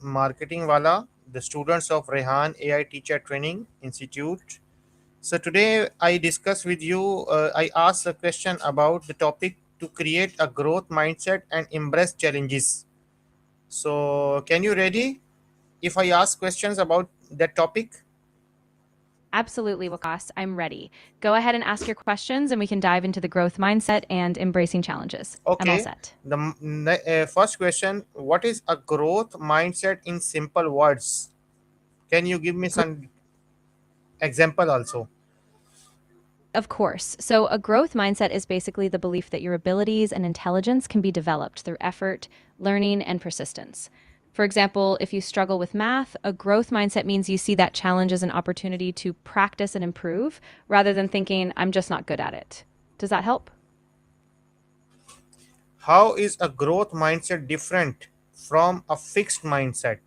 Marketing Wala, the students of Rehan AI Teacher Training Institute. So today I discuss with you, I ask a question about the topic to create a growth mindset and embrace challenges. So can you ready if I ask questions about that topic? Absolutely, Wakas. I'm ready. Go ahead and ask your questions, and we can dive into the growth mindset and embracing challenges. I'm all Okay. set. First question: what is a growth mindset in simple words? Can you give me Gr- some example also? Of course. So, a growth mindset is basically the belief that your abilities and intelligence can be developed through effort, learning, and persistence. For example, if you struggle with math, a growth mindset means you see that challenge as an opportunity to practice and improve rather than thinking, I'm just not good at it. Does that help? How is a growth mindset different from a fixed mindset?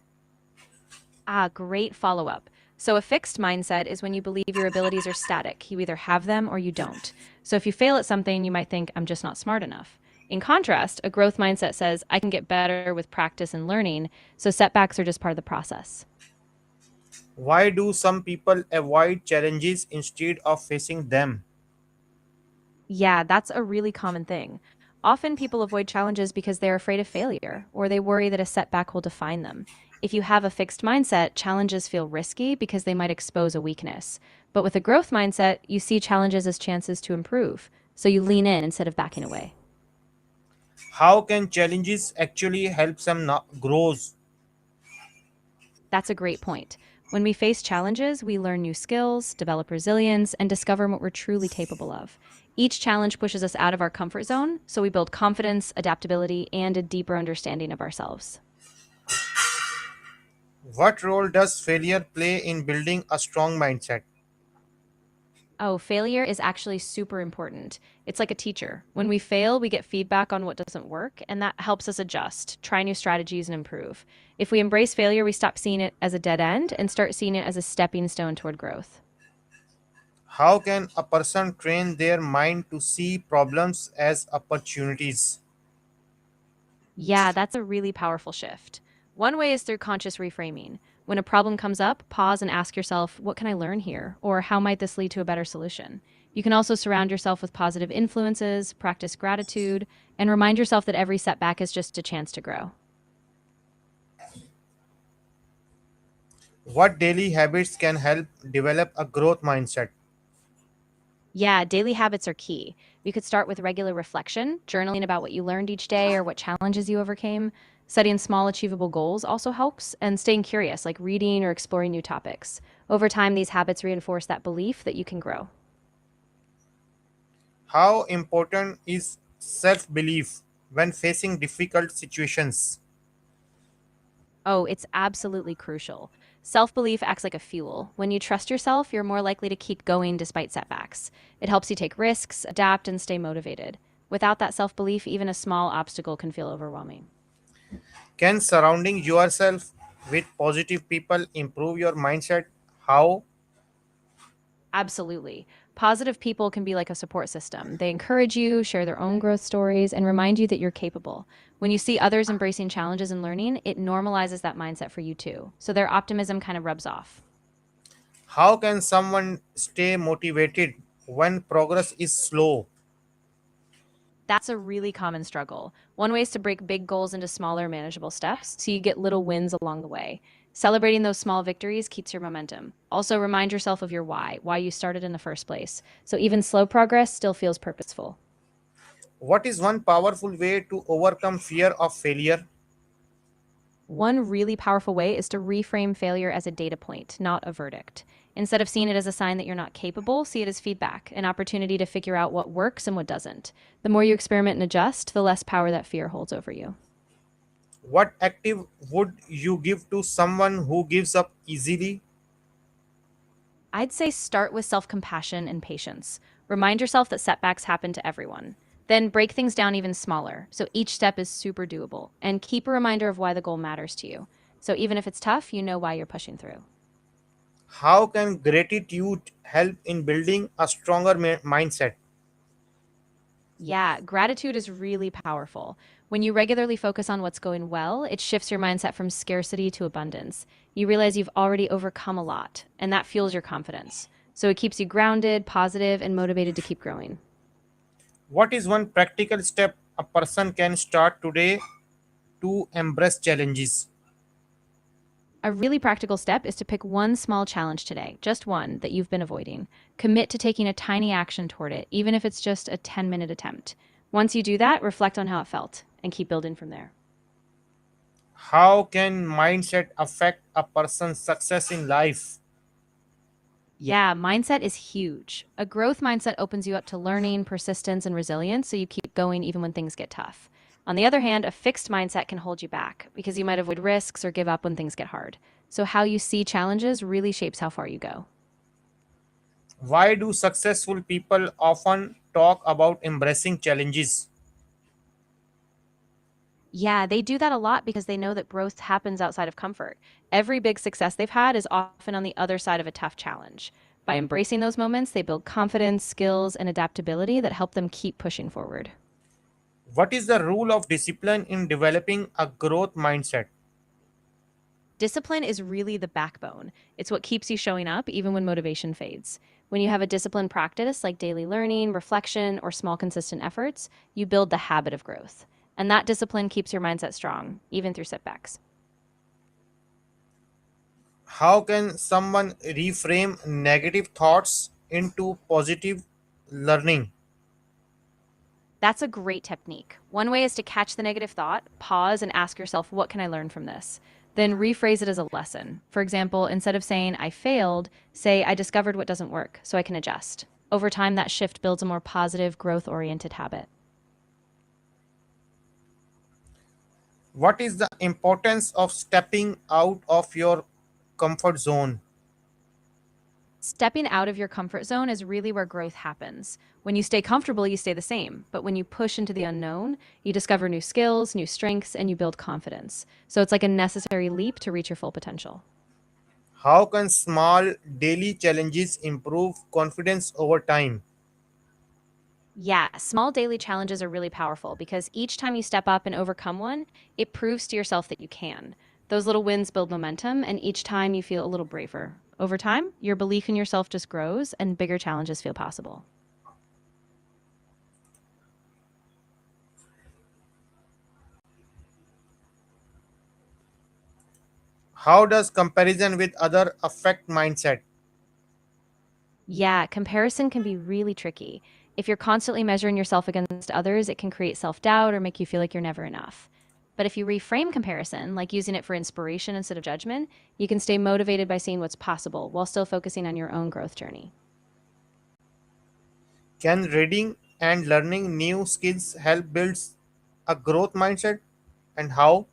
Great follow up. So, a fixed mindset is when you believe your abilities are static. You either have them or you don't. So, if you fail at something, you might think, I'm just not smart enough. In contrast, a growth mindset says, I can get better with practice and learning. So, setbacks are just part of the process. Why do some people avoid challenges instead of facing them? Yeah, that's a really common thing. Often people avoid challenges because they're afraid of failure or they worry that a setback will define them. If you have a fixed mindset, challenges feel risky because they might expose a weakness. But with a growth mindset, you see challenges as chances to improve. So you lean in instead of backing away. How can challenges actually help some grows? That's a great point. When we face challenges, we learn new skills, develop resilience, and discover what we're truly capable of. Each challenge pushes us out of our comfort zone, so we build confidence, adaptability, and a deeper understanding of ourselves. What role does failure play in building a strong mindset? Oh, failure is actually super important. It's like a teacher. When we fail, we get feedback on what doesn't work, and that helps us adjust, try new strategies, and improve. If we embrace failure, we stop seeing it as a dead end and start seeing it as a stepping stone toward growth. How can a person train their mind to see problems as opportunities? Yeah, that's a really powerful shift. One way is through conscious reframing. When a problem comes up, pause and ask yourself, what can I learn here? Or how might this lead to a better solution? You can also surround yourself with positive influences, practice gratitude, and remind yourself that every setback is just a chance to grow. What daily habits can help develop a growth mindset? Yeah, daily habits are key. You could start with regular reflection, journaling about what you learned each day or what challenges you overcame. Setting small, achievable goals also helps, and staying curious, like reading or exploring new topics. Over time, these habits reinforce that belief that you can grow. How important is self belief when facing difficult situations? Oh, it's absolutely crucial. Self belief acts like a fuel. When you trust yourself, you're more likely to keep going despite setbacks. It helps you take risks, adapt, and stay motivated. Without that self belief, even a small obstacle can feel overwhelming. Can surrounding yourself with positive people improve your mindset? How? Absolutely. Positive people can be like a support system. They encourage you, share their own growth stories, and remind you that you're capable. When you see others embracing challenges and learning, it normalizes that mindset for you too. So their optimism kind of rubs off. How can someone stay motivated when progress is slow? That's a really common struggle. One way is to break big goals into smaller, manageable steps so you get little wins along the way. Celebrating those small victories keeps your momentum. Also, remind yourself of your why you started in the first place. So even slow progress still feels purposeful. What is one powerful way to overcome fear of failure? One really powerful way is to reframe failure as a data point, not a verdict. Instead of seeing it as a sign that you're not capable, see it as feedback, an opportunity to figure out what works and what doesn't. The more you experiment and adjust, the less power that fear holds over you. What active would you give to someone who gives up easily? I'd say start with self compassion and patience. Remind yourself that setbacks happen to everyone. Then break things down even smaller, so each step is super doable. And keep a reminder of why the goal matters to you. So even if it's tough, you know why you're pushing through. How can gratitude help in building a stronger mindset? Yeah, gratitude is really powerful. When you regularly focus on what's going well, it shifts your mindset from scarcity to abundance. You realize you've already overcome a lot, and that fuels your confidence. So it keeps you grounded, positive, and motivated to keep growing. What is one practical step a person can start today to embrace challenges? A really practical step is to pick one small challenge today, just one that you've been avoiding. Commit to taking a tiny action toward it, even if it's just a 10-minute attempt. Once you do that, reflect on how it felt and keep building from there. How can mindset affect a person's success in life? Yeah, mindset is huge. A growth mindset opens you up to learning, persistence, and resilience, so you keep going even when things get tough. On the other hand, a fixed mindset can hold you back because you might avoid risks or give up when things get hard. So, how you see challenges really shapes how far you go. Why do successful people often talk about embracing challenges? Yeah, they do that a lot because they know that growth happens outside of comfort. Every big success they've had is often on the other side of a tough challenge. By embracing those moments, they build confidence, skills, and adaptability that help them keep pushing forward. What is the role of discipline in developing a growth mindset? Discipline is really the backbone. It's what keeps you showing up even when motivation fades. When you have a disciplined practice like daily learning, reflection, or small consistent efforts, you build the habit of growth. And that discipline keeps your mindset strong, even through setbacks. How can someone reframe negative thoughts into positive learning? That's a great technique. One way is to catch the negative thought, pause, and ask yourself, what can I learn from this? Then rephrase it as a lesson. For example, instead of saying, I failed, say, I discovered what doesn't work, so I can adjust. Over time, that shift builds a more positive, growth oriented habit. What is the importance of stepping out of your comfort zone? Stepping out of your comfort zone is really where growth happens. When you stay comfortable, you stay the same. But when you push into the unknown, you discover new skills, new strengths, and you build confidence. So it's like a necessary leap to reach your full potential. How can small daily challenges improve confidence over time? Yeah, small daily challenges are really powerful because each time you step up and overcome one, it proves to yourself that you can. Those little wins build momentum, and each time you feel a little braver. Over time, your belief in yourself just grows and bigger challenges feel possible. How does comparison with other affect mindset? Yeah, comparison can be really tricky. If you're constantly measuring yourself against others, it can create self doubt or make you feel like you're never enough. But if you reframe comparison, like using it for inspiration instead of judgment, you can stay motivated by seeing what's possible while still focusing on your own growth journey. Can reading and learning new skills help build a growth mindset? And how?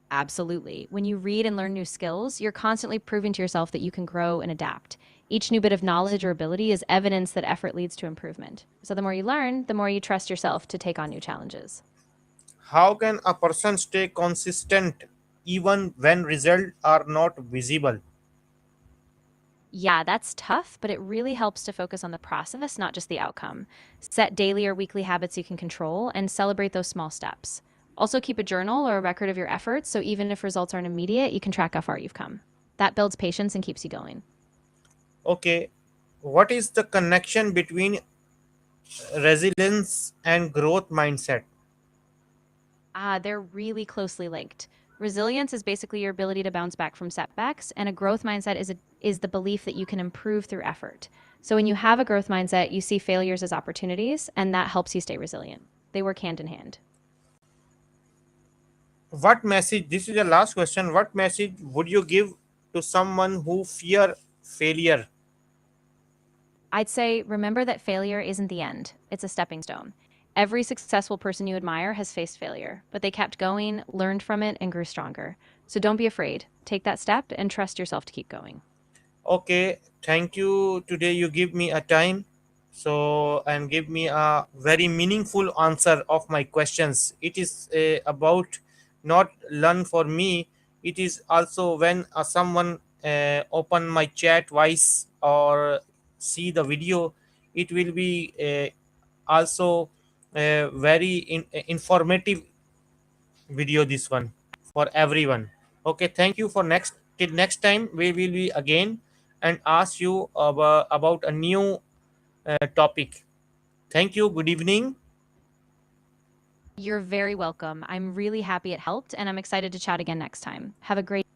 Absolutely. When you read and learn new skills, you're constantly proving to yourself that you can grow and adapt. Each new bit of knowledge or ability is evidence that effort leads to improvement. So the more you learn, the more you trust yourself to take on new challenges. How can a person stay consistent even when results are not visible? Yeah, that's tough, but it really helps to focus on the process, not just the outcome. Set daily or weekly habits you can control and celebrate those small steps. Also, keep a journal or a record of your efforts so even if results aren't immediate, you can track how far you've come. That builds patience and keeps you going. Okay, what is the connection between resilience and growth mindset? They're really closely linked. Resilience is basically your ability to bounce back from setbacks, and a growth mindset is the belief that you can improve through effort. So when you have a growth mindset, you see failures as opportunities, and that helps you stay resilient. They work hand in hand. What message, this is the last question, what message would you give to someone who fear failure? I'd say remember that failure isn't the end, it's a stepping stone. Every successful person you admire has faced failure, but they kept going, learned from it, and grew stronger. So don't be afraid. Take that step and trust yourself to keep going. Okay, thank you. Today you give me a time so and give me a very meaningful answer of my questions. It is about not learn for me. It is also when someone open my chat voice or see the video, it will be also very informative video, this one, for everyone. Okay, thank you. For next, till next time we will be again and ask you about a new topic. Thank you. Good evening. You're very welcome. I'm really happy it helped, and I'm excited to chat again next time. Have a great